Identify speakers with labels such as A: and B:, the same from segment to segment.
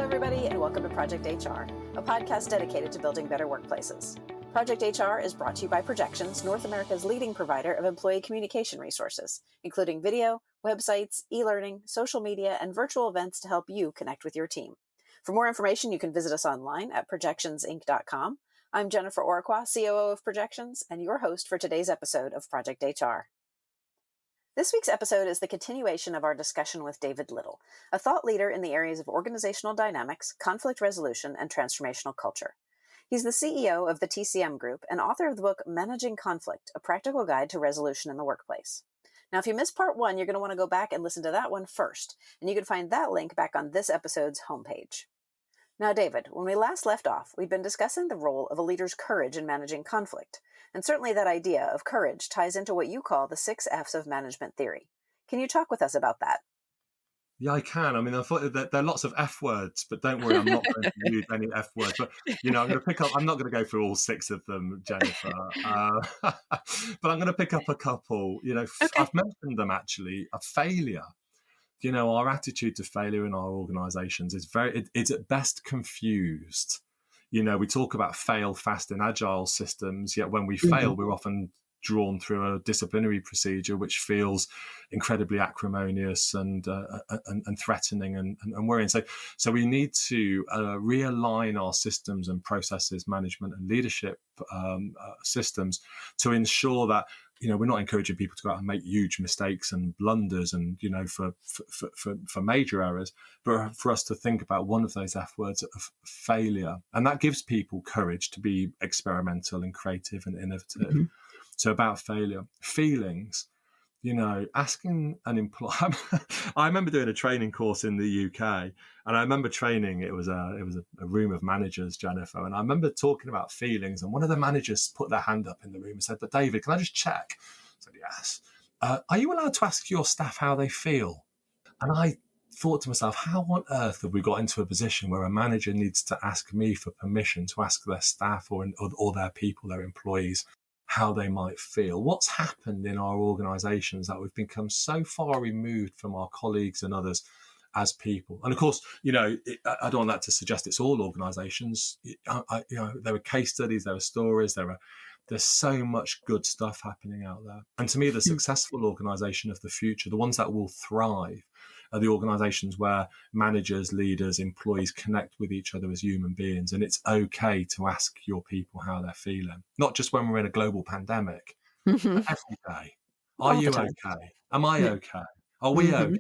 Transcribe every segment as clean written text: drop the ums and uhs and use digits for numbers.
A: everybody, and welcome to Project HR, a podcast dedicated to building better workplaces. Project HR is brought to you by Projections, North America's leading provider of employee communication resources, including video, websites, e-learning, social media, and virtual events to help you connect with your team. For more information, you can visit us online at projectionsinc.com. I'm Jennifer Orqua, COO of Projections, and your host for today's episode of Project HR. This week's episode is the continuation of our discussion with David Liddle, a thought leader in the areas of organizational dynamics, conflict resolution, and transformational culture. He's the CEO of the TCM Group and author of the book Managing Conflict, A Practical Guide to Resolution in the Workplace. Now, if you missed part one, you're going to want to go back and listen to that one first, and you can find that link back on this episode's homepage. Now, David, when we last left off, we'd been discussing the role of a leader's courage in managing conflict. And certainly that idea of courage ties into what you call the 6 F's of management theory. Can you talk with us about that?
B: Yeah, I can. I mean, I thought that there are lots of F words, but don't worry, I'm not going to use any F words. But, I'm going to pick up, I'm not going to go through all 6 of them, Jennifer. But I'm going to pick up a couple. Okay. I've mentioned them actually, a failure. Our attitude to failure in our organizations is it's at best confused. We talk about fail fast and agile systems, yet when we fail, we're often drawn through a disciplinary procedure, which feels incredibly acrimonious and threatening and worrying. So we need to realign our systems and processes, management and leadership systems to ensure that we're not encouraging people to go out and make huge mistakes and blunders and, for major errors, but for us to think about one of those F words of failure. And that gives people courage to be experimental and creative and innovative. Mm-hmm. So about failure, feelings, asking an employee. I remember doing a training course in the UK, and I remember training. It was a room of managers, Jennifer, and I remember talking about feelings. And one of the managers put their hand up in the room and said, "But David, can I just check?" I said, "Yes." Are you allowed to ask your staff how they feel? And I thought to myself, how on earth have we got into a position where a manager needs to ask me for permission to ask their staff or their people, their employees, how they might feel? What's happened in our organizations that we've become so far removed from our colleagues and others as people? And of course, I don't want that to suggest it's all organizations. There were case studies, there were stories, there's so much good stuff happening out there. And to me, the successful organization of the future, the ones that will thrive, are the organizations where managers, leaders, employees connect with each other as human beings. And it's okay to ask your people how they're feeling, not just when we're in a global pandemic, but every day. Are you okay? Am I okay? Are we okay?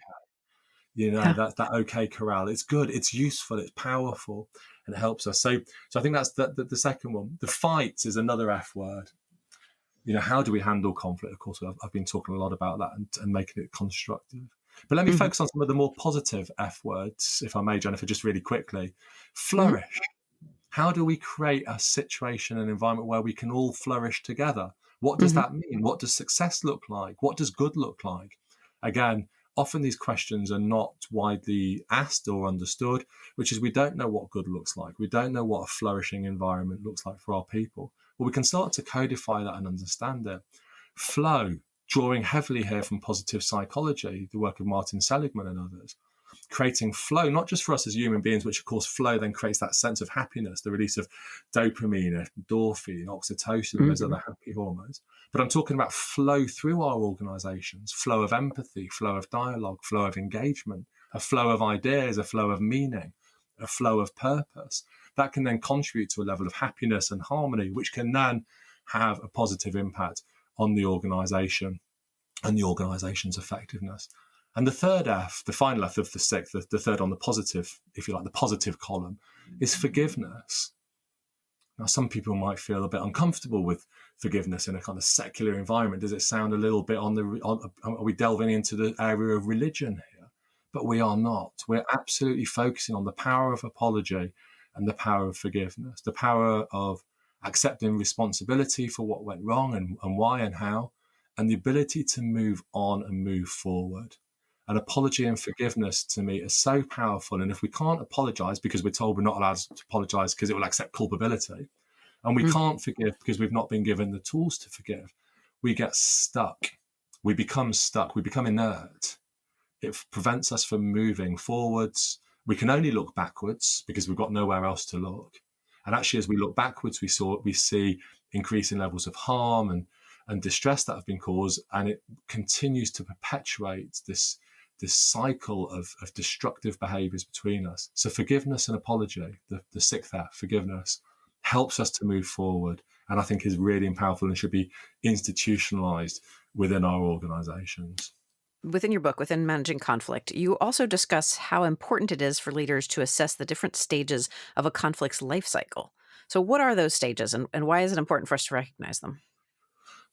B: That okay corral. It's good. It's useful. It's powerful, and it helps us. So I think that's the second one. The fight is another F word. How do we handle conflict? Of course, I've been talking a lot about that and making it constructive. But let me focus on some of the more positive F words, if I may, Jennifer, just really quickly. Flourish. How do we create a situation, an environment where we can all flourish together? What does that mean? What does success look like? What does good look like? Again, often these questions are not widely asked or understood, which is we don't know what good looks like. We don't know what a flourishing environment looks like for our people. Well, we can start to codify that and understand it. Flow. Drawing heavily here from positive psychology, the work of Martin Seligman and others, creating flow, not just for us as human beings, which of course flow then creates that sense of happiness, the release of dopamine, endorphin, oxytocin, those other happy hormones. But I'm talking about flow through our organizations, flow of empathy, flow of dialogue, flow of engagement, a flow of ideas, a flow of meaning, a flow of purpose. That can then contribute to a level of happiness and harmony, which can then have a positive impact on the organization and the organization's effectiveness. And the third F, the final F of the 6, the third on the positive, if you like, the positive column, is forgiveness. Now, some people might feel a bit uncomfortable with forgiveness in a kind of secular environment. Does it sound a little bit are we delving into the area of religion here? But we are not. We're absolutely focusing on the power of apology and the power of forgiveness, the power of accepting responsibility for what went wrong and why and how, and the ability to move on and move forward. An apology and forgiveness to me is so powerful. And if we can't apologize because we're told we're not allowed to apologize because it will accept culpability, and we can't forgive because we've not been given the tools to forgive, we get stuck. We become stuck. We become inert. It prevents us from moving forwards, We can only look backwards because we've got nowhere else to look. And actually, as we look backwards, we see increasing levels of harm and distress that have been caused, and it continues to perpetuate this cycle of destructive behaviours between us. So forgiveness and apology, the sixth F, forgiveness, helps us to move forward, and I think is really powerful and should be institutionalised within our organisations.
A: Within your book, within Managing Conflict, you also discuss how important it is for leaders to assess the different stages of a conflict's life cycle. So what are those stages, and why is it important for us to recognize them?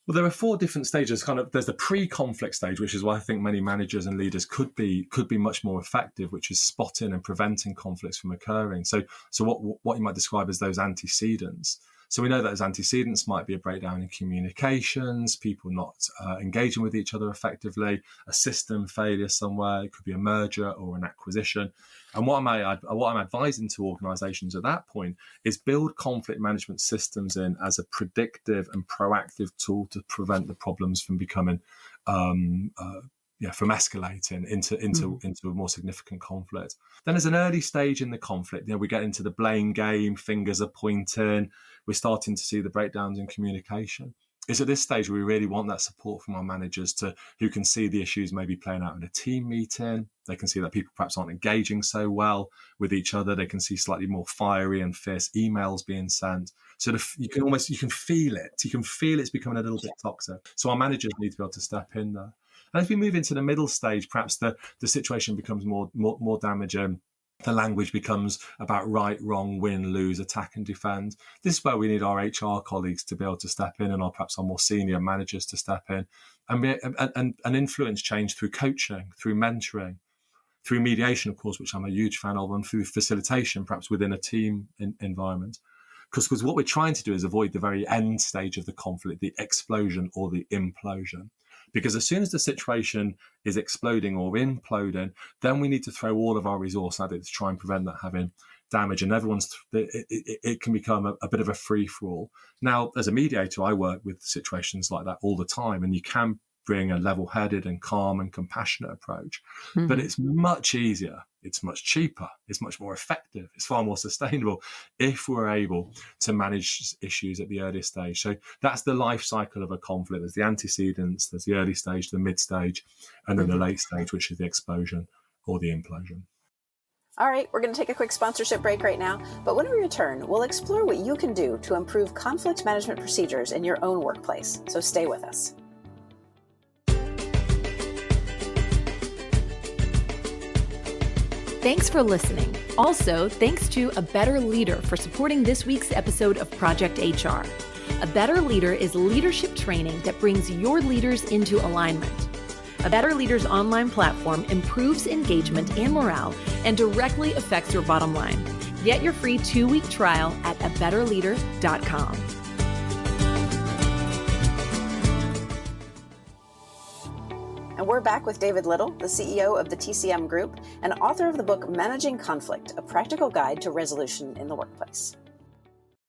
B: Well, there are 4 different stages. There's the pre-conflict stage, which is why I think many managers and leaders could be much more effective, which is spotting and preventing conflicts from occurring. So what you might describe as those antecedents. So we know that those antecedents might be a breakdown in communications, people not engaging with each other effectively, a system failure somewhere. It could be a merger or an acquisition. And what I'm advising to organisations at that point is build conflict management systems in as a predictive and proactive tool to prevent the problems from becoming from escalating into a more significant conflict. Then there's an early stage in the conflict. We get into the blame game, fingers are pointing, we're starting to see the breakdowns in communication. It's at this stage where we really want that support from our managers who can see the issues maybe playing out in a team meeting. They can see that people perhaps aren't engaging so well with each other. They can see slightly more fiery and fierce emails being sent. So you can feel it. You can feel it's becoming a little bit toxic. So our managers need to be able to step in there. And if we move into the middle stage, perhaps the situation becomes more damaging. The language becomes about right, wrong, win, lose, attack and defend. This is where we need our HR colleagues to be able to step in, and perhaps our more senior managers to step in and influence change through coaching, through mentoring, through mediation, of course, which I'm a huge fan of, and through facilitation, perhaps within a team environment. Because what we're trying to do is avoid the very end stage of the conflict, the explosion or the implosion. Because as soon as the situation is exploding or imploding, then we need to throw all of our resource at it to try and prevent that having damage. And it can become a bit of a free-for-all. Now, as a mediator, I work with situations like that all the time, and you can bring a level-headed and calm and compassionate approach. Mm-hmm. But it's much easier, it's much cheaper, it's much more effective, it's far more sustainable if we're able to manage issues at the earliest stage. So that's the life cycle of a conflict. There's the antecedents, there's the early stage, the mid stage, and then the late stage, which is the explosion or the implosion.
A: All right, we're going to take a quick sponsorship break right now, but when we return, we'll explore what you can do to improve conflict management procedures in your own workplace. So stay with us.
C: Thanks for listening. Also, thanks to A Better Leader for supporting this week's episode of Project HR. A Better Leader is leadership training that brings your leaders into alignment. A Better Leader's online platform improves engagement and morale and directly affects your bottom line. Get your free 2-week trial at abetterleader.com.
A: And we're back with David Liddle, the CEO of the TCM Group and author of the book Managing Conflict, a practical guide to resolution in the workplace.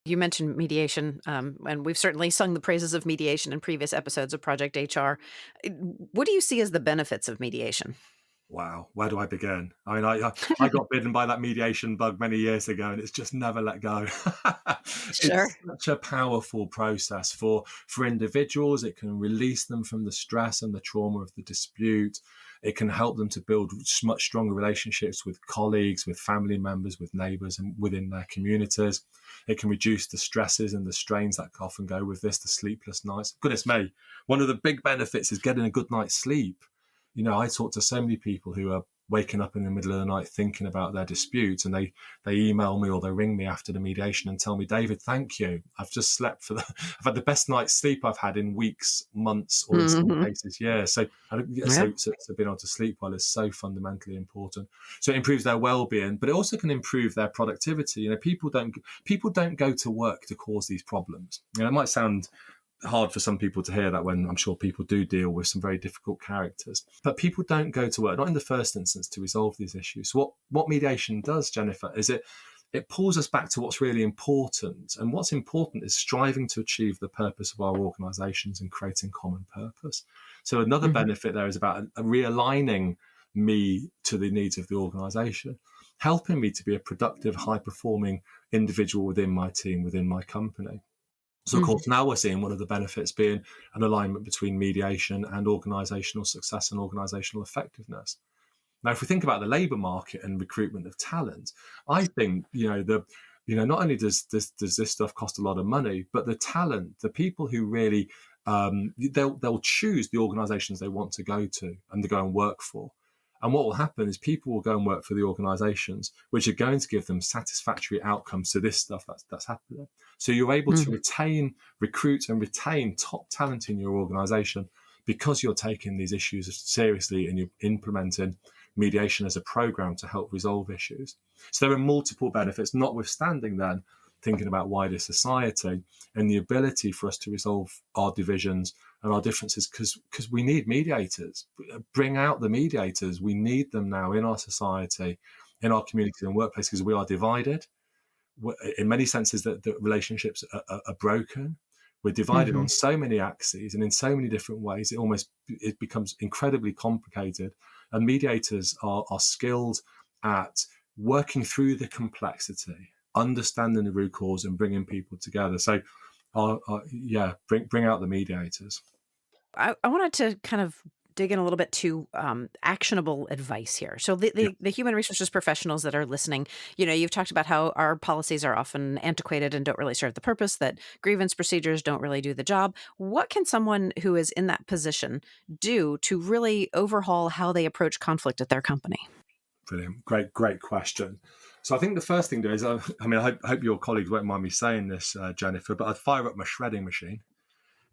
A: You mentioned mediation, and we've certainly sung the praises of mediation in previous episodes of Project HR. What do you see as the benefits of mediation?
B: Wow, where do I begin? I mean, I got bitten by that mediation bug many years ago, and it's just never let go.
A: Sure.
B: It's such a powerful process for individuals. It can release them from the stress and the trauma of the dispute. It can help them to build much stronger relationships with colleagues, with family members, with neighbours, and within their communities. It can reduce the stresses and the strains that often go with this, the sleepless nights. Goodness me, one of the big benefits is getting a good night's sleep. I talk to so many people who are waking up in the middle of the night thinking about their disputes, and they email me or they ring me after the mediation and tell me, David, thank you. I've just slept I've had the best night's sleep I've had in weeks, months, or in some cases, years. So being able to sleep well is so fundamentally important. So it improves their well-being, but it also can improve their productivity. People don't go to work to cause these problems. It might sound hard for some people to hear that, when I'm sure people do deal with some very difficult characters. But people don't go to work, not in the first instance, to resolve these issues. So what mediation does, Jennifer, is it pulls us back to what's really important. And what's important is striving to achieve the purpose of our organisations and creating common purpose. So another benefit there is about realigning me to the needs of the organisation. helping me to be a productive, high-performing individual within my team, within my company. So, of course, now we're seeing one of the benefits being an alignment between mediation and organisational success and organisational effectiveness. Now, if we think about the labour market and recruitment of talent, I think, not only does this stuff cost a lot of money, but the talent, the people who really, they'll choose the organisations they want to go to and to go and work for. And what will happen is people will go and work for the organisations which are going to give them satisfactory outcomes to this stuff that's happening. So you're able to recruit and retain top talent in your organisation because you're taking these issues seriously and you're implementing mediation as a program to help resolve issues. So there are multiple benefits, notwithstanding then thinking about wider society and the ability for us to resolve our divisions and our differences, because we need mediators. Bring out the mediators. We need them now in our society, in our communities and workplaces, because we are divided. In many senses, the relationships are broken. We're divided on so many axes and in so many different ways. It becomes incredibly complicated. And mediators are skilled at working through the complexity, understanding the root cause, and bringing people together. So, bring out the mediators.
C: I wanted to kind of dig in a little bit to actionable advice here. So the human resources professionals that are listening, you've talked about how our policies are often antiquated and don't really serve the purpose, that grievance procedures don't really do the job. What can someone who is in that position do to really overhaul how they approach conflict at their company?
B: Brilliant. Great question. So I think the first thing to do is, I hope your colleagues won't mind me saying this, Jennifer, but I'd fire up my shredding machine.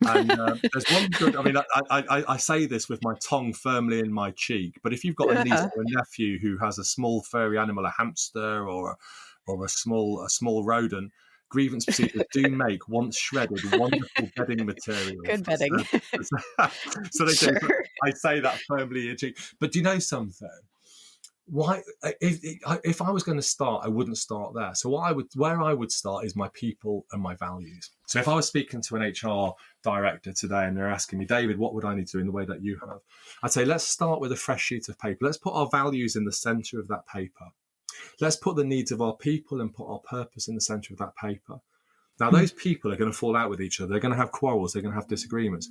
B: And there's one good, I say this with my tongue firmly in my cheek, but if you've got a niece or a nephew who has a small furry animal, a hamster or a small rodent, grievance procedures do make, once shredded, wonderful bedding material.
C: Good bedding.
B: So they do. I say that firmly in your cheek. But do you know something? Why, if I was going to start, I wouldn't start there. So where I would start is my people and my values. So if I was speaking to an HR director today and they're asking me, David, what would I need to do in the way that you have? I'd say, let's start with a fresh sheet of paper. Let's put our values in the center of that paper. Let's put the needs of our people and put our purpose in the center of that paper. Now, those people are going to fall out with each other. They're going to have quarrels. They're going to have disagreements.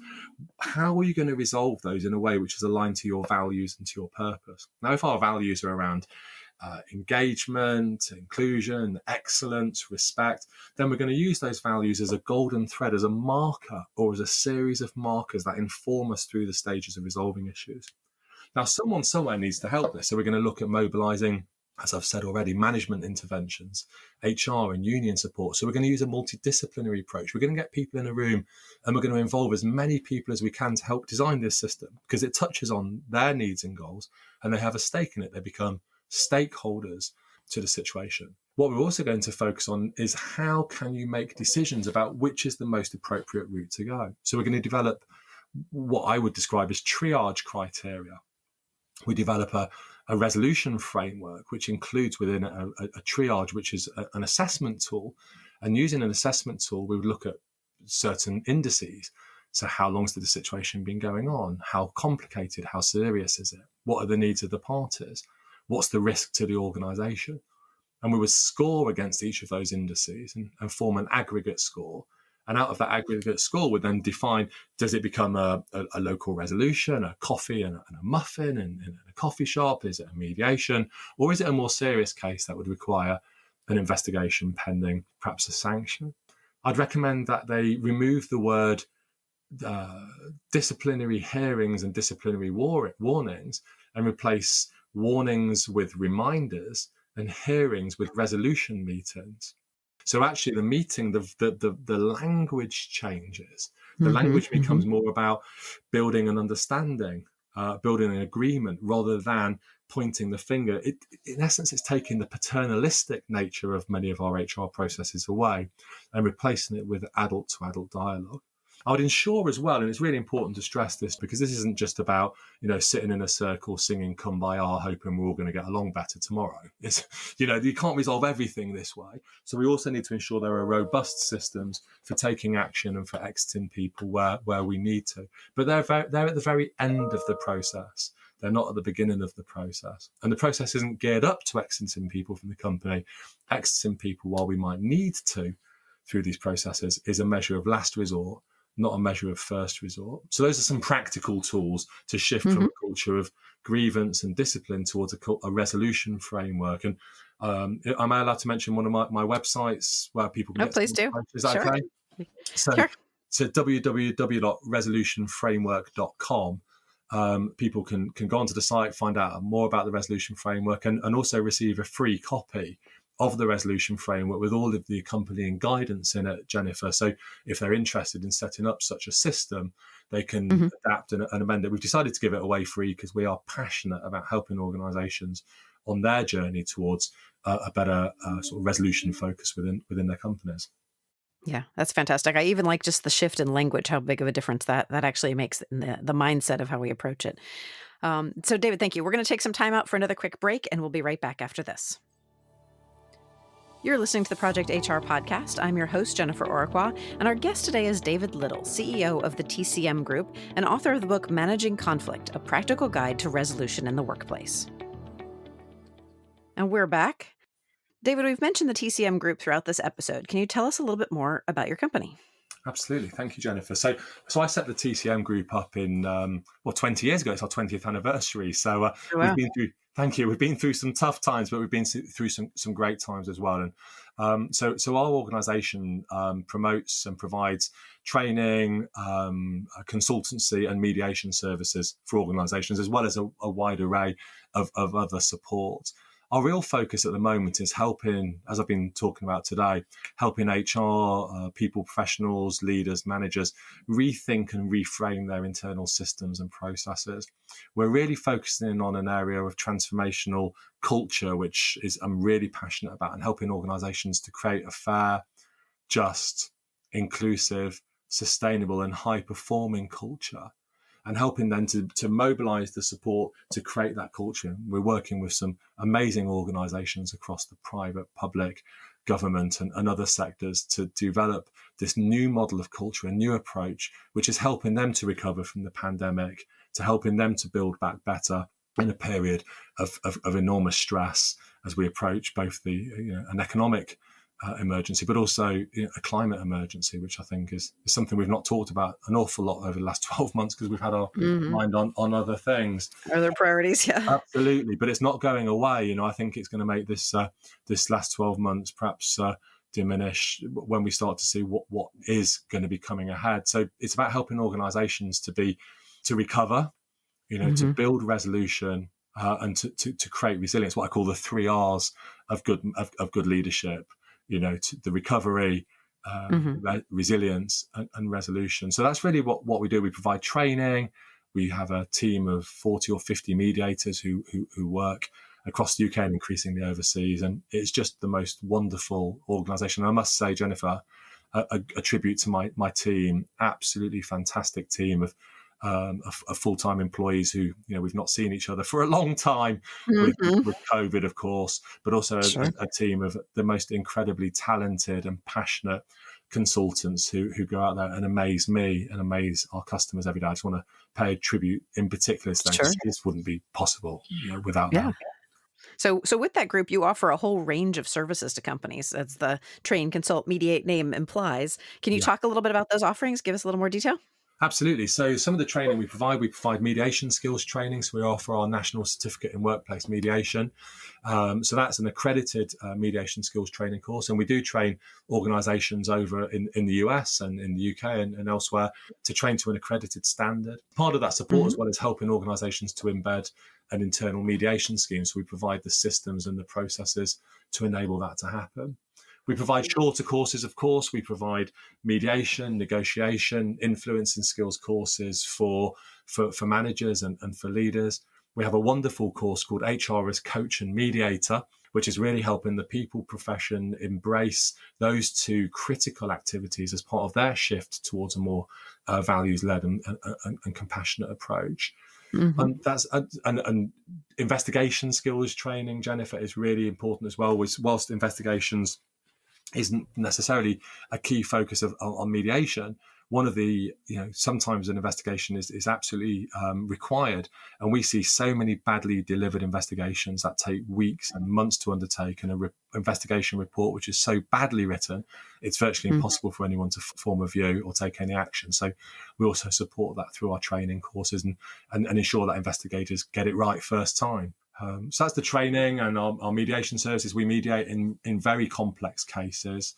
B: How are you going to resolve those in a way which is aligned to your values and to your purpose? Now, if our values are around engagement, inclusion, excellence, respect, then we're going to use those values as a golden thread, as a marker or as a series of markers that inform us through the stages of resolving issues. Now, someone somewhere needs to help this. So we're going to look at mobilizing, as I've said already, management interventions, HR and union support. So we're going to use a multidisciplinary approach. We're going to get people in a room and we're going to involve as many people as we can to help design this system, because it touches on their needs and goals and they have a stake in it. They become stakeholders to the situation. What we're also going to focus on is how can you make decisions about which is the most appropriate route to go. So we're going to develop what I would describe as triage criteria. We develop a resolution framework, which includes within a triage, which is an assessment tool. And using an assessment tool, we would look at certain indices. So how long's the situation been going on? How complicated? How serious is it? What are the needs of the parties? What's the risk to the organisation? And we would score against each of those indices and form an aggregate score. And out of that aggregate score would then define, does it become a local resolution, a coffee and a muffin in a coffee shop? Is it a mediation? Or is it a more serious case that would require an investigation pending, perhaps a sanction? I'd recommend that they remove the word disciplinary hearings and disciplinary warnings and replace warnings with reminders and hearings with resolution meetings. So actually the meeting, the language changes. The language becomes more about building an understanding, building an agreement, rather than pointing the finger. In essence, it's taking the paternalistic nature of many of our HR processes away and replacing it with adult-to-adult dialogue. I would ensure as well, and it's really important to stress this, because this isn't just about, sitting in a circle singing Kumbaya, hoping we're all going to get along better tomorrow. It's, you can't resolve everything this way. So we also need to ensure there are robust systems for taking action and for exiting people where we need to. But they're at the very end of the process. They're not at the beginning of the process. And the process isn't geared up to exiting people from the company. Exiting people while we might need to through these processes is a measure of last resort, not a measure of first resort. So those are some practical tools to shift from a culture of grievance and discipline towards a resolution framework. And am I allowed to mention one of my websites where people can get
C: please do.
B: Is that okay?
C: Sure.
B: So www.resolutionframework.com. People can go onto the site, find out more about the resolution framework, and also receive a free copy of the resolution framework with all of the accompanying guidance in it, Jennifer. So if they're interested in setting up such a system, they can adapt and amend it. We've decided to give it away free because we are passionate about helping organisations on their journey towards a better sort of resolution focus within their companies.
C: Yeah, that's fantastic. I even like just the shift in language, how big of a difference that actually makes in the mindset of how we approach it. So David, thank you. We're going to take some time out for another quick break, and we'll be right back after this. You're listening to the Project HR podcast. I'm your host, Jennifer Oraqua, and our guest today is David Liddle, CEO of the TCM Group and author of the book Managing Conflict, A Practical Guide to Resolution in the Workplace. And we're back. David, we've mentioned the TCM Group throughout this episode. Can you tell us a little bit more about your company?
B: Absolutely. Thank you, Jennifer. So I set the TCM Group up in, 20 years ago. It's our 20th anniversary. So
C: wow.
B: We've been through some tough times, but we've been through some great times as well. And so our organisation promotes and provides training, consultancy and mediation services for organisations, as well as a wide array of other support. Our real focus at the moment is helping, as I've been talking about today, helping HR, people, professionals, leaders, managers rethink and reframe their internal systems and processes. We're really focusing on an area of transformational culture, which is I'm really passionate about, and helping organisations to create a fair, just, inclusive, sustainable and high-performing culture, and helping them to mobilise the support to create that culture. We're working with some amazing organisations across the private, public, government and other sectors to develop this new model of culture, a new approach, which is helping them to recover from the pandemic, to helping them to build back better in a period of enormous stress as we approach both an economic emergency, but also a climate emergency, which I think is something we've not talked about an awful lot over the last 12 months because we've had our mind on other things.
C: Other priorities, yeah.
B: Absolutely, but it's not going away. I think it's going to make this last 12 months perhaps diminish when we start to see what is going to be coming ahead. So it's about helping organisations to recover, to build resolution and to create resilience. What I call the 3 R's of good leadership. To the recovery, resilience and resolution. So that's really what we do. We provide training. We have a team of 40 or 50 mediators who work across the UK and increasingly overseas. And it's just the most wonderful organisation. I must say, Jennifer, a tribute to my team, absolutely fantastic team of full-time employees who, we've not seen each other for a long time with COVID, of course, but also a team of the most incredibly talented and passionate consultants who go out there and amaze me and amaze our customers every day. I just want to pay a tribute in particular. This wouldn't be possible without them.
C: So with that group, you offer a whole range of services to companies, as the train, consult, mediate name implies. Can you talk a little bit about those offerings? Give us a little more detail.
B: Absolutely. So some of the training we provide mediation skills training. So we offer our National Certificate in Workplace Mediation. So that's an accredited mediation skills training course. And we do train organisations over in the US and in the UK and elsewhere to train to an accredited standard. Part of that support as well is helping organisations to embed an internal mediation scheme. So we provide the systems and the processes to enable that to happen. We provide shorter courses, of course. We provide mediation, negotiation, influence and skills courses for managers and for leaders. We have a wonderful course called HR as Coach and Mediator, which is really helping the people profession embrace those two critical activities as part of their shift towards a more values-led and compassionate approach. And that's and investigation skills training, Jennifer, is really important as well. Whilst investigations isn't necessarily a key focus on mediation, one of the, sometimes an investigation is absolutely required. And we see so many badly delivered investigations that take weeks and months to undertake, and investigation report which is so badly written, it's virtually impossible for anyone to form a view or take any action. So we also support that through our training courses and ensure that investigators get it right first time. So that's the training and our mediation services. We mediate in very complex cases,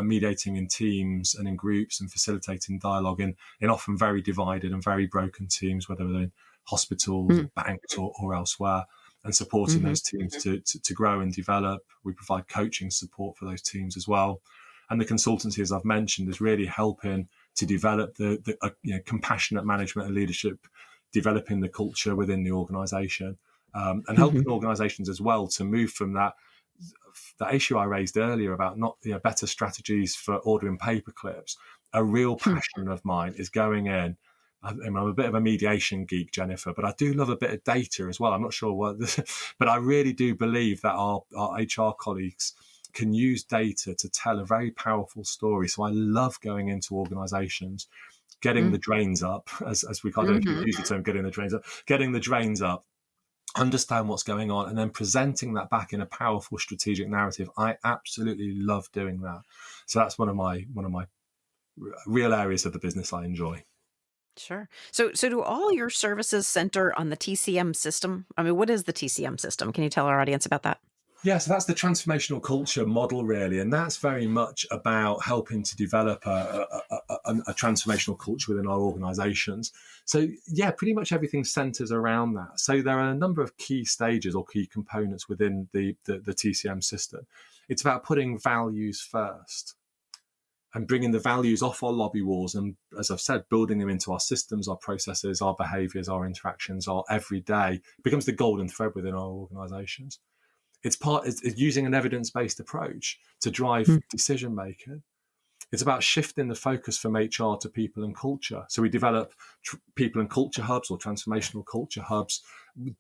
B: mediating in teams and in groups and facilitating dialogue in often very divided and very broken teams, whether they're in hospitals, or banks or elsewhere, and supporting those teams to grow and develop. We provide coaching support for those teams as well. And the consultancy, as I've mentioned, is really helping to develop the compassionate management and leadership, developing the culture within the organisation, and helping organisations as well to move from that issue I raised earlier about not better strategies for ordering paper clips. A real passion of mine is going in. I'm a bit of a mediation geek, Jennifer, but I do love a bit of data as well. I'm not sure what, but I really do believe that our HR colleagues can use data to tell a very powerful story. So I love going into organisations, getting the drains up, as we kind of use the term, getting the drains up, understand what's going on, and then presenting that back in a powerful strategic narrative. I absolutely love doing that. So that's one of my real areas of the business I enjoy.
A: Sure. So do all your services center on the TCM system? I mean, what is the TCM system? Can you tell our audience about that?
B: Yeah, so that's the transformational culture model, really, and that's very much about helping to develop a transformational culture within our organisations. So, yeah, pretty much everything centres around that. So there are a number of key stages or key components within the TCM system. It's about putting values first and bringing the values off our lobby walls and, as I've said, building them into our systems, our processes, our behaviours, our interactions, our everyday. It becomes the golden thread within our organisations. It's using an evidence-based approach to drive decision making. It's about shifting the focus from HR to people and culture. So we develop people and culture hubs or transformational culture hubs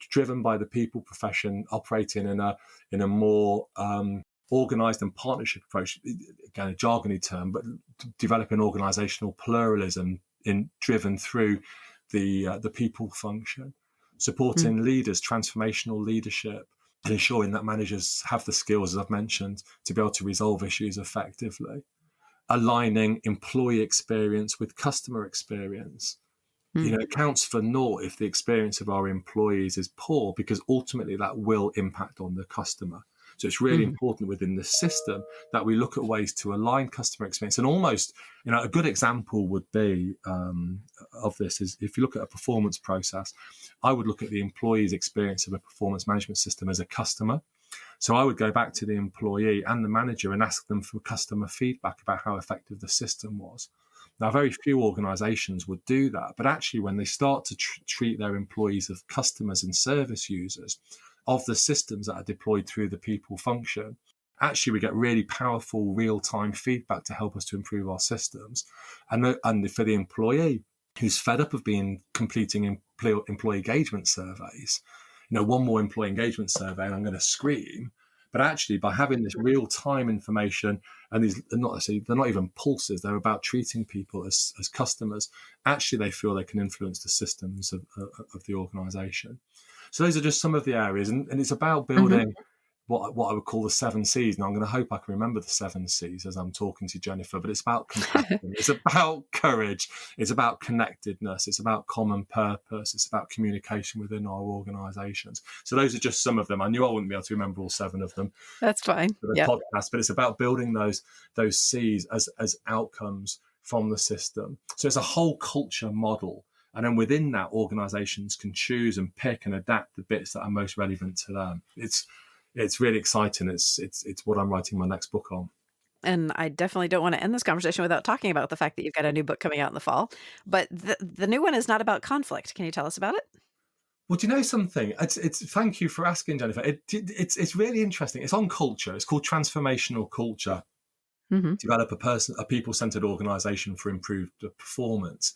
B: driven by the people profession, operating in a more organised and partnership approach. Again, a jargony term, but developing organisational pluralism driven through the people function, supporting leaders, transformational leadership, and ensuring that managers have the skills, as I've mentioned, to be able to resolve issues effectively. Aligning employee experience with customer experience. It counts for naught if the experience of our employees is poor, because ultimately that will impact on the customer. So it's really important within the system that we look at ways to align customer experience. And almost, a good example would be of this is if you look at a performance process, I would look at the employee's experience of a performance management system as a customer. So I would go back to the employee and the manager and ask them for customer feedback about how effective the system was. Now, very few organisations would do that, but actually when they start to treat their employees as customers and service users of the systems that are deployed through the people function, actually we get really powerful real-time feedback to help us to improve our systems. And for the employee who's fed up of completing employee engagement surveys, one more employee engagement survey and I'm going to scream. But actually, by having this real-time information, and they're not even pulses, they're about treating people as customers, actually they feel they can influence the systems of the organisation. So those are just some of the areas, and it's about building what I would call the 7 C's. Now, I'm going to hope I can remember the 7 C's as I'm talking to Jennifer, but it's about compassion, it's about courage, it's about connectedness, it's about common purpose, it's about communication within our organisations. So those are just some of them. I knew I wouldn't be able to remember all 7 of them.
A: That's fine.
B: For the podcast, but it's about building those C's as outcomes from the system. So it's a whole culture model. And then within that, organisations can choose and pick and adapt the bits that are most relevant to them. It's really exciting. It's what I'm writing my next book on.
A: And I definitely don't want to end this conversation without talking about the fact that you've got a new book coming out in the fall. But the new one is not about conflict. Can you tell us about it?
B: Well, do you know something? It's thank you for asking, Jennifer. It's really interesting. It's on culture. It's called Transformational Culture. Develop a people-centered organisation for improved performance.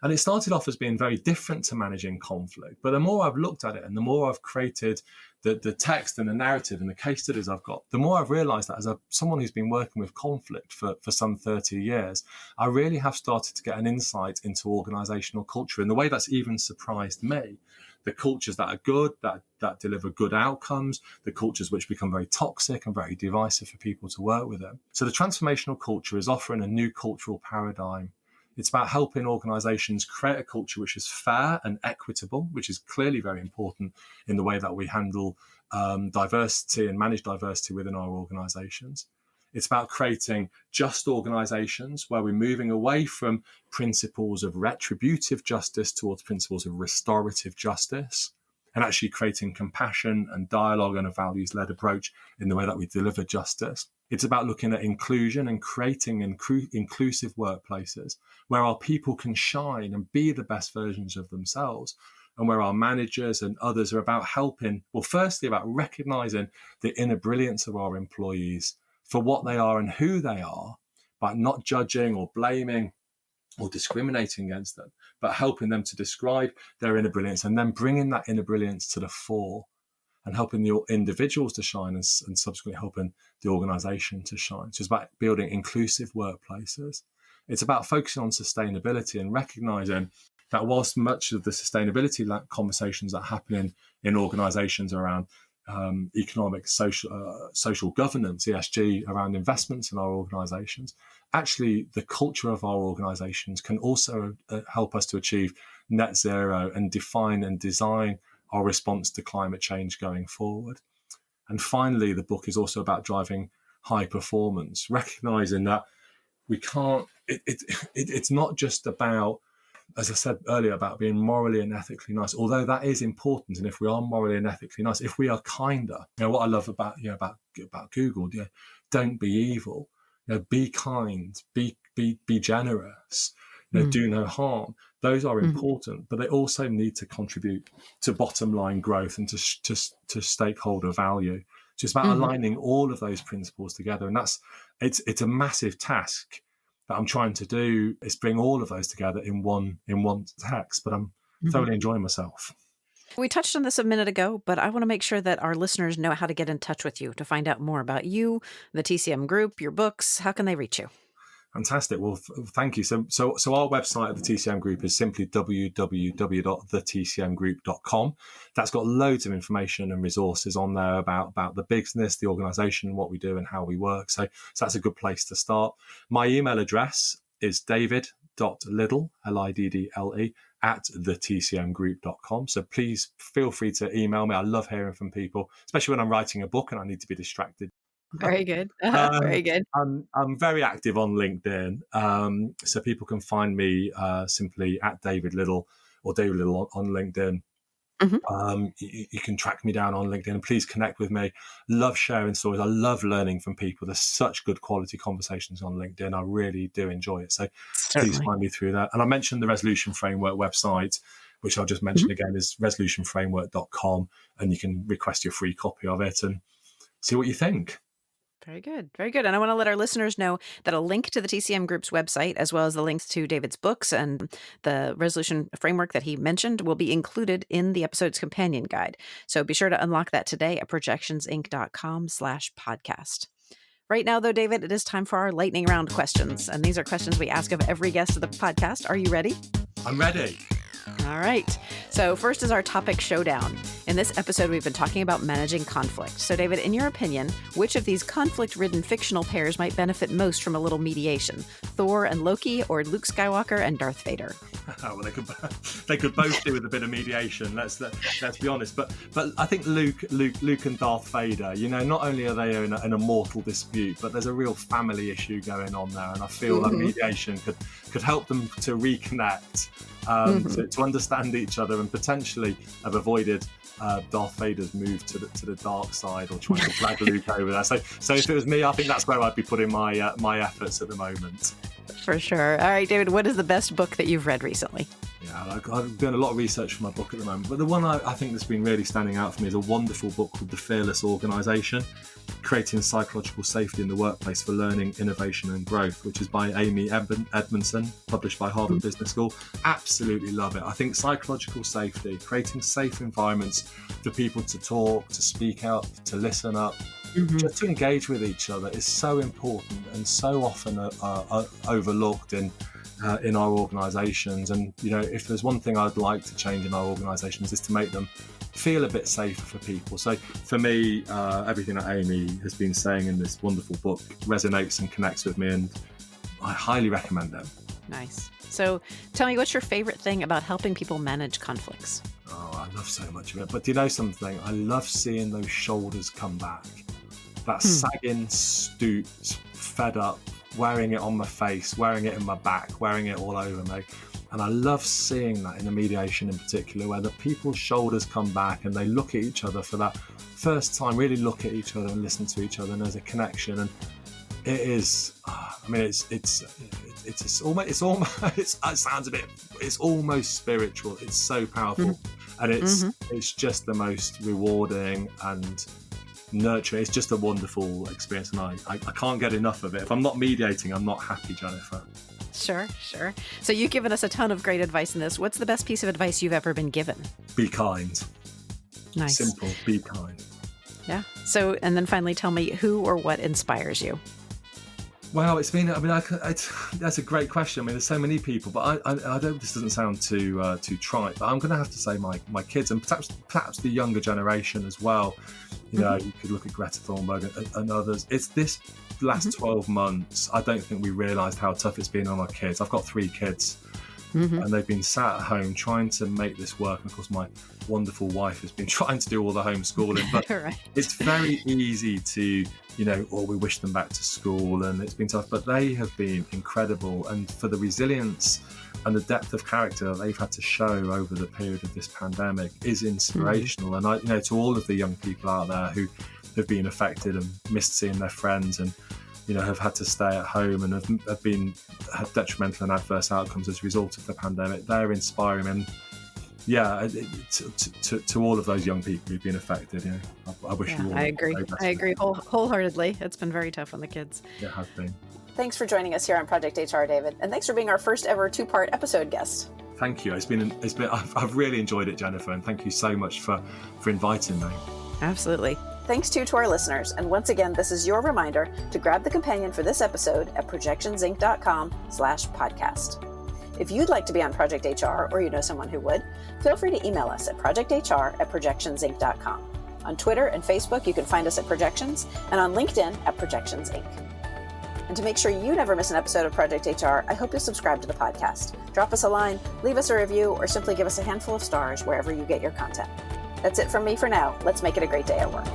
B: And it started off as being very different to managing conflict. But the more I've looked at it and the more I've created the text and the narrative and the case studies I've got, the more I've realized that as someone who's been working with conflict for some 30 years, I really have started to get an insight into organizational culture in the way that's even surprised me. The cultures that are good, that deliver good outcomes, the cultures which become very toxic and very divisive for people to work with them. So the transformational culture is offering a new cultural paradigm. It's about helping organizations create a culture which is fair and equitable, which is clearly very important in the way that we handle diversity and manage diversity within our organizations. It's about creating just organizations where we're moving away from principles of retributive justice towards principles of restorative justice, and actually creating compassion and dialogue and a values-led approach in the way that we deliver justice. It's about looking at inclusion and creating inclusive workplaces where our people can shine and be the best versions of themselves, and where our managers and others are about helping, well, firstly, about recognizing the inner brilliance of our employees for what they are and who they are, but not judging or blaming or discriminating against them, but helping them to describe their inner brilliance and then bringing that inner brilliance to the fore and helping the individuals to shine and subsequently helping the organization to shine. So it's about building inclusive workplaces. It's about focusing on sustainability and recognizing that whilst much of the sustainability conversations that happen in organizations around economic, social governance, ESG, around investments in our organizations, actually the culture of our organizations can also help us to achieve net zero and define and design our response to climate change going forward. And finally, the book is also about driving high performance, recognizing that we can't, it's not just about, as I said earlier, about being morally and ethically nice, although that is important. And if we are morally and ethically nice, if we are kinder, what I love about Google, don't be evil, be kind, be generous, do no harm. Those are important, but they also need to contribute to bottom line growth and to stakeholder value. So it's about aligning all of those principles together. And it's a massive task that I'm trying to do, is bring all of those together in one text, but I'm thoroughly enjoying myself.
A: We touched on this a minute ago, but I want to make sure that our listeners know how to get in touch with you to find out more about you, the TCM group, your books. How can they reach you?
B: Fantastic. Well, thank you. So our website at the TCM Group is simply www.thetcmgroup.com. That's got loads of information and resources on there about the business, the organisation, what we do and how we work. So that's a good place to start. My email address is david.liddle, Liddle, at thetcmgroup.com. So please feel free to email me. I love hearing from people, especially when I'm writing a book and I need to be distracted.
A: Very good. Very good.
B: I'm very active on LinkedIn. So people can find me simply at David Liddle or David Liddle on LinkedIn. You can track me down on LinkedIn and please connect with me. Love sharing stories. I love learning from people. There's such good quality conversations on LinkedIn. I really do enjoy it. So Please find me through that. And I mentioned the Resolution Framework website, which I'll just mention again is resolutionframework.com, and you can request your free copy of it and see what you think.
A: Very good. Very good. And I want to let our listeners know that a link to the TCM Group's website, as well as the links to David's books and the resolution framework that he mentioned, will be included in the episode's companion guide. So be sure to unlock that today at projectionsinc.com/podcast. Right now, though, David, it is time for our lightning round questions. And these are questions we ask of every guest of the podcast. Are you ready?
B: I'm ready.
A: All right. So first is our topic showdown. In this episode, we've been talking about managing conflict. So David, in your opinion, which of these conflict-ridden fictional pairs might benefit most from a little mediation? Thor and Loki, or Luke Skywalker and Darth Vader?
B: Well, they could both do with a bit of mediation. Let's be honest. But I think Luke and Darth Vader. Not only are they in a mortal dispute, but there's a real family issue going on there, and I feel that mediation could help them to reconnect, to understand each other, and potentially have avoided Darth Vader's move to the dark side or trying to drag Luke over there. So if it was me, I think that's where I'd be putting my efforts at the moment.
A: For sure. All right, David, what is the best book that you've read recently?
B: Yeah, I've done a lot of research for my book at the moment, but the one I think that's been really standing out for me is a wonderful book called The Fearless Organisation Creating Psychological Safety in the Workplace for Learning, Innovation and Growth, which is by Amy Edmondson, published by Harvard Business School. Absolutely love it. I think psychological safety, creating safe environments for people to talk, to speak out, to listen up, just to engage with each other is so important and so often overlooked in our organisations. And, you know, if there's one thing I'd like to change in our organisations is to make them feel a bit safer for people. So for me, everything that Amy has been saying in this wonderful book resonates and connects with me, and I highly recommend them.
C: Nice. So tell me, what's your favorite thing about helping people manage conflicts?
B: Oh, I love so much of it. But do you know something? I love seeing those shoulders come back. That sagging, stooped, fed up, wearing it on my face, wearing it in my back, wearing it all over me. And I love seeing that in the mediation in particular, where the people's shoulders come back and they look at each other for that first time, really look at each other and listen to each other, and there's a connection. And it is, I mean, it sounds a bit, it's almost spiritual. It's so powerful. And it's just the most rewarding and nurturing. It's just a wonderful experience, and I can't get enough of it. If I'm not mediating, I'm not happy, Jennifer.
C: Sure. So you've given us a ton of great advice in this. What's the best piece of advice you've ever been given?
B: Be kind.
C: Nice.
B: Simple, be kind.
C: Yeah. So, and then finally tell me who or what inspires you.
B: Well, it's been, that's a great question. I mean, there's so many people, but I don't, this doesn't sound too trite, but I'm going to have to say my kids, and perhaps the younger generation as well. You know, you could look at Greta Thunberg and others. It's this last 12 months, I don't think we realised how tough it's been on our kids. I've got 3 kids, and they've been sat at home trying to make this work. And of course, my wonderful wife has been trying to do all the homeschooling, but
C: Right.
B: It's very easy to, you know, or we wish them back to school, and it's been tough, but they have been incredible. And for the resilience and the depth of character that they've had to show over the period of this pandemic is inspirational. And you know, to all of the young people out there who have been affected and missed seeing their friends, and, you know, have had to stay at home and have detrimental and adverse outcomes as a result of the pandemic, they're inspiring. And yeah, to all of those young people who've been affected, you know, I wish you all.
C: I agree wholeheartedly. It's been very tough on the kids.
B: It has been.
A: Thanks for joining us here on Project HR, David, and thanks for being our first ever 2-part episode guest.
B: Thank you. I've really enjoyed it, Jennifer, and thank you so much for inviting me.
C: Absolutely.
A: Thanks to our listeners, and once again, this is your reminder to grab the companion for this episode at projectionsinc.com/podcast. If you'd like to be on Project HR, or you know someone who would, feel free to email us at projecthr@projectionsinc.com. On Twitter and Facebook, you can find us at Projections, and on LinkedIn at Projections Inc. And to make sure you never miss an episode of Project HR, I hope you'll subscribe to the podcast. Drop us a line, leave us a review, or simply give us a handful of stars wherever you get your content. That's it from me for now. Let's make it a great day at work.